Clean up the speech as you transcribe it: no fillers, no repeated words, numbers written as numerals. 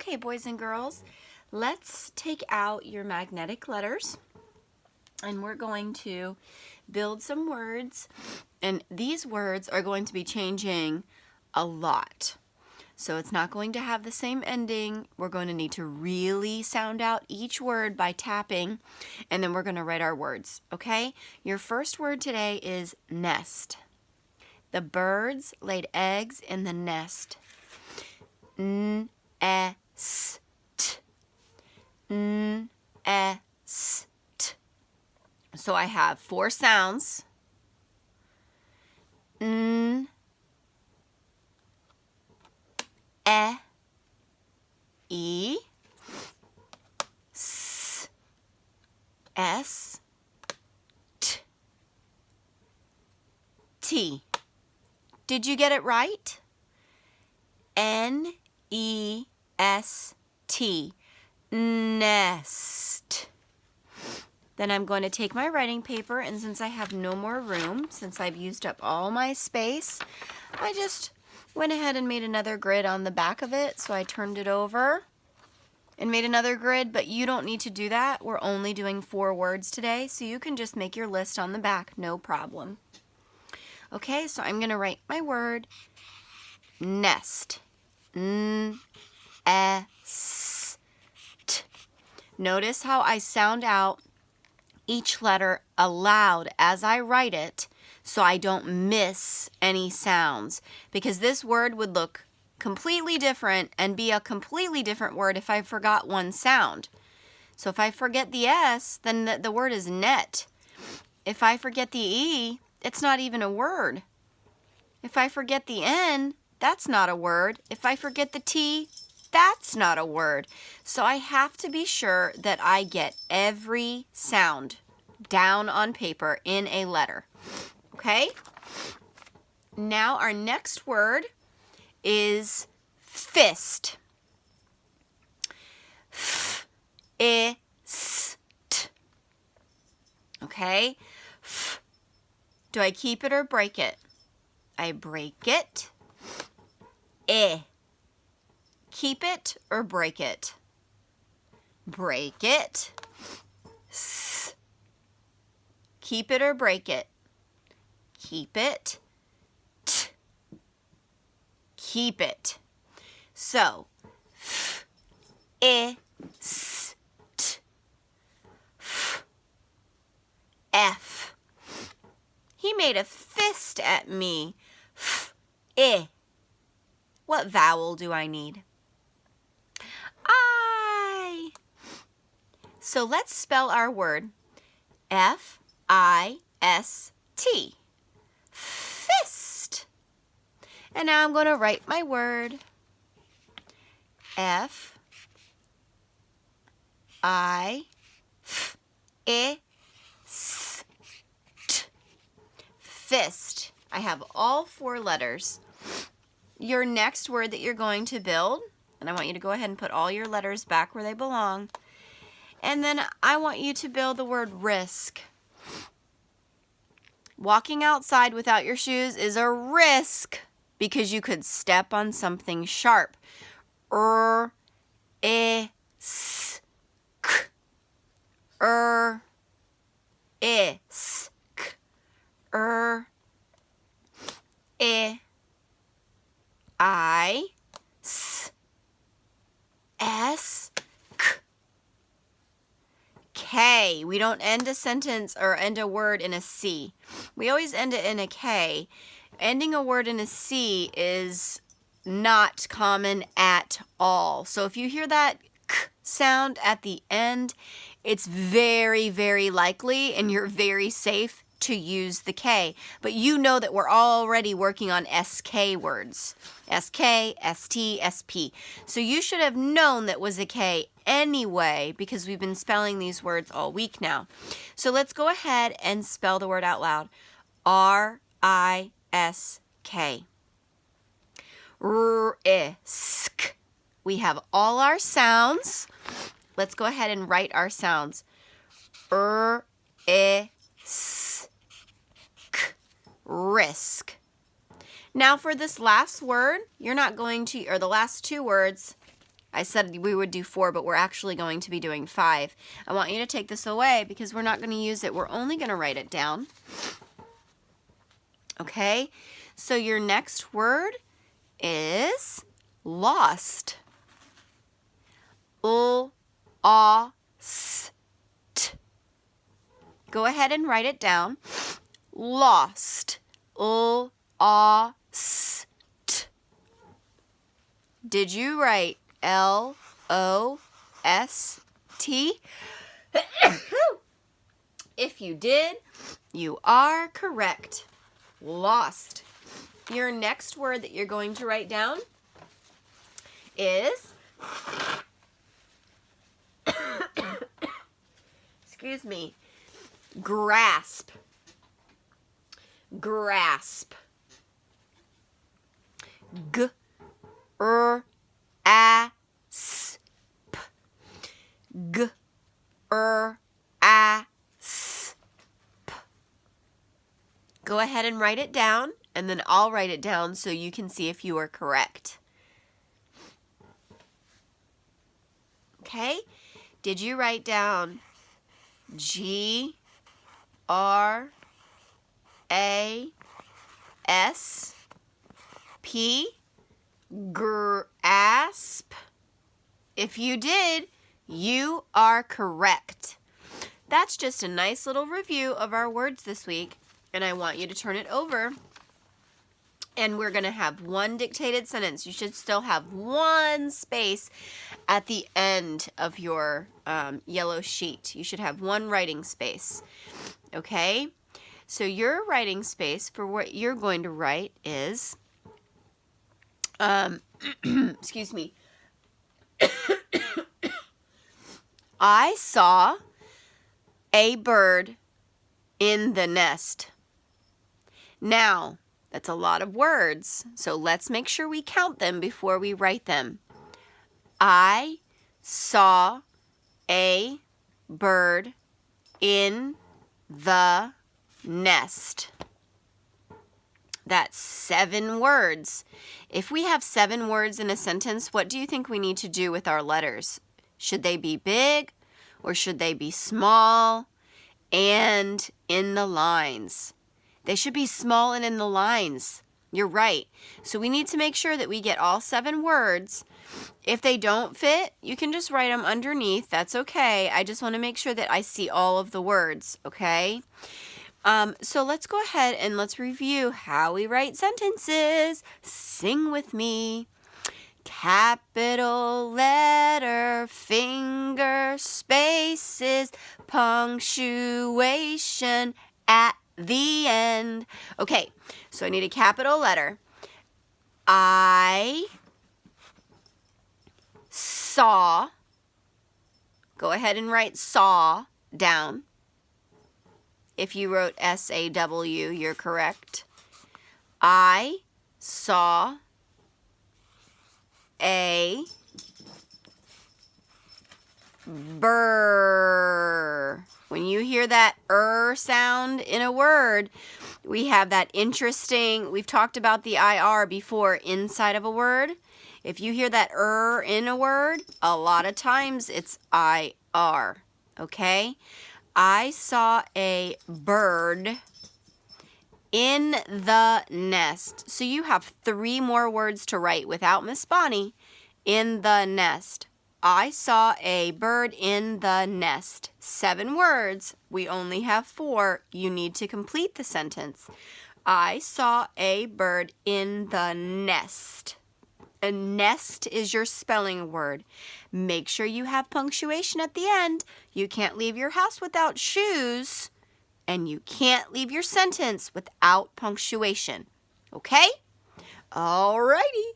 Okay, boys and girls, let's take out your magnetic letters and we're going to build some words, and these words are going to be changing a lot. So it's not going to have the same ending. We're going to need to really sound out each word by tapping, and then we're going to write our words, okay? Your first word today is nest. The birds laid eggs in the nest. N-e-s-t. N-e-s-t. So I have 4 sounds. N, e, e, s, s, t, t. Did you get it right? N-E-S-T. Nest. Then I'm going to take my writing paper, and since I have no more room, since I've used up all my space, I just went ahead and made another grid on the back of it. So I turned it over and made another grid, but you don't need to do that. We're only doing 4 words today, so you can just make your list on the back, no problem. Okay, so I'm going to write my word nest. N-e-s-t. Notice how I sound out each letter aloud as I write it so I don't miss any sounds, because this word would look completely different and be a completely different word if I forgot one sound. So if I forget the S, then the word is net. If I forget the E, it's not even a word. If I forget the N, that's not a word. If I forget the T, that's not a word. So I have to be sure that I get every sound down on paper in a letter. Okay? Now our next word is fist. F-I-S-T. Okay? F. Do I keep it or break it? I break it. I. Keep it or break it? Break it. S. Keep it or break it? Keep it. T. Keep it. So, F-I-S-T. F. He made a fist at me. F-I. What vowel do I need? I. So let's spell our word. F-I-S-T. Fist. And now I'm going to write my word. F-I-S-T. Fist. I have all 4 letters. Your next word that you're going to build, and I want you to go ahead and put all your letters back where they belong. And then I want you to build the word risk. Walking outside without your shoes is a risk because you could step on something sharp. R-I-S-K. R-I-S-K. R-I-S-K. K. We don't end a sentence or end a word in a C. We always end it in a K. Ending a word in a C is not common at all. So if you hear that K sound at the end, it's very, very likely, and you're very safe to use the K. But you know that we're already working on SK words. SK, ST, SP. So you should have known that was a K anyway, because we've been spelling these words all week now. So let's go ahead and spell the word out loud. R-I-S-K. Risk. We have all our sounds. Let's go ahead and write our sounds. R-I-S-K. Risk. Now for this last word, you're not going to, or the last 2 words, I said we would do 4, but we're actually going to be doing 5. I want you to take this away because we're not going to use it. We're only going to write it down. Okay? So your next word is lost. L-O-S-T. Go ahead and write it down. Lost. L-O-S-T. Did you write L-O-S-T? If you did, you are correct. Lost. Your next word that you're going to write down is excuse me, grasp. Grasp. G-R-A-S-P. G-R-A-S-P. Go ahead and write it down, and then I'll write it down so you can see if you are correct. Okay? Did you write down G-R-A-S-P? Grasp? If you did, you are correct. That's just a nice little review of our words this week, and I want you to turn it over. And we're going to have one dictated sentence. You should still have one space at the end of your yellow sheet. You should have one writing space. Okay? So your writing space for what you're going to write is, excuse me. I saw a bird in the nest. Now, that's a lot of words, so let's make sure we count them before we write them. I saw a bird in the nest. That's 7 words. If we have 7 words in a sentence, what do you think we need to do with our letters? Should they be big or should they be small and in the lines? They should be small and in the lines. You're right. So we need to make sure that we get all 7 words. If they don't fit, you can just write them underneath. That's okay. I just want to make sure that I see all of the words, okay? So let's go ahead and let's review how we write sentences. Sing with me. Capital letter, finger, spaces, punctuation at the end. Okay, so I need a capital letter. I saw. Go ahead and write saw down. If you wrote S-A-W, you're correct. I saw a burr. When you hear that sound in a word, we have that interesting, we've talked about the IR before inside of a word. If you hear that in a word, a lot of times it's IR, okay? I saw a bird in the nest. So you have 3 more words to write without Miss Bonnie. In the nest. I saw a bird in the nest. 7 words. We only have 4. You need to complete the sentence. I saw a bird in the nest. A nest is your spelling word. Make sure you have punctuation at the end. You can't leave your house without shoes. And you can't leave your sentence without punctuation. Okay? Alrighty.